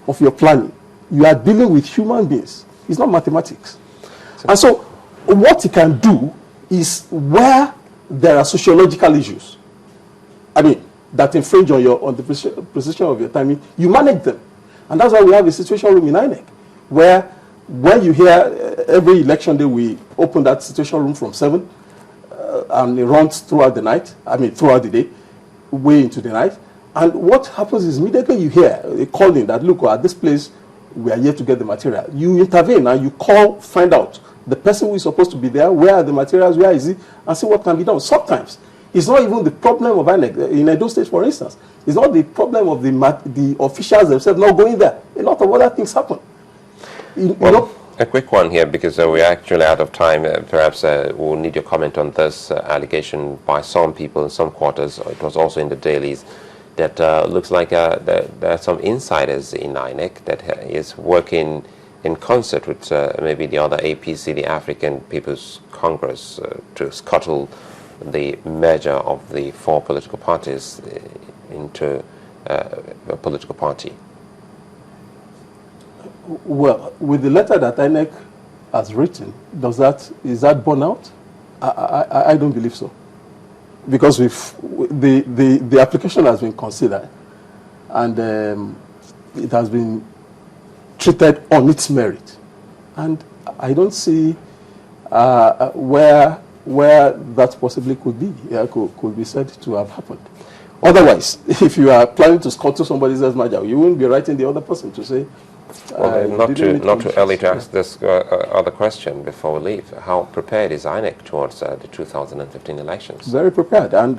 of your planning. You are dealing with human beings. It's not mathematics. And so what you can do is where there are sociological issues, I mean, that infringe on the precision of your timing, you manage them. And that's why we have a situation room in INEC, where when you hear every election day, we open that situation room from 7, and it runs throughout the night, I mean, throughout the day, way into the night. And what happens is immediately you hear a calling that, look, at this place, we are here to get the material. You intervene and you call, find out the person who is supposed to be there, where are the materials, where is he, and see what can be done. Sometimes it's not even the problem of INEC. In Edo State, for instance, it's not the problem of the officials themselves not going there. A lot of other things happen. You know, a quick one here, because we're actually out of time. Perhaps we'll need your comment on this allegation by some people in some quarters. It was also in the dailies that looks like there are some insiders in INEC that is working in concert with maybe the other APC, the African People's Congress, to scuttle the merger of the 4 political parties into a political party. Well, with the letter that INEC has written, is that borne out? I don't believe so, because the application has been considered, and it has been treated on its merit, and I don't see where that possibly could be said to have happened. Otherwise, if you are planning to scuttle somebody else's merger, you wouldn't be writing the other person to say. Well, not too early to ask this other question before we leave. How prepared is INEC towards the 2015 elections? Very prepared, and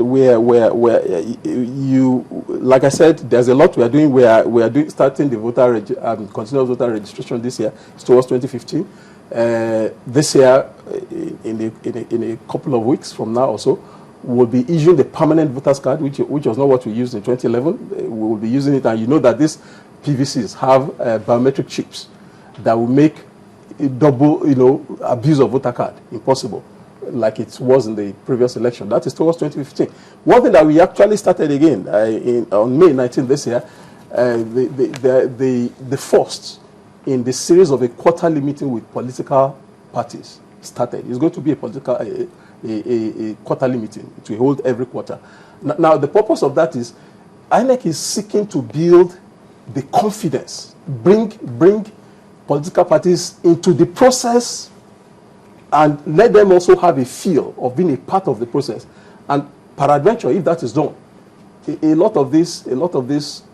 like I said, there's a lot we are doing. We are starting the continuous voter registration this year. It's towards 2015. This year, in a couple of weeks from now or so, we'll be issuing the permanent voters card, which was not what we used in 2011. We will be using it, and you know that this PVCs have biometric chips that will make double, abuse of voter card impossible, like it was in the previous election. That is towards 2015. One thing that we actually started again on May 19 this year, the first in the series of a quarterly meeting with political parties started. It's going to be a quarterly meeting to hold every quarter. Now, the purpose of that is INEC is seeking to build the confidence, bring political parties into the process, and let them also have a feel of being a part of the process. And peradventure, if that is done, a lot of this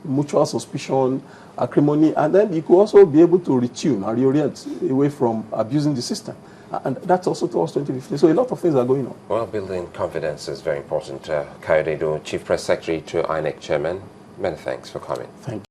mutual suspicion, acrimony, and then you could also be able to retune and reorient away from abusing the system. And that's also towards 2015. So a lot of things are going on. Well, building confidence is very important. Kayode Edo, Chief Press Secretary to INEC Chairman, many thanks for coming. Thank you.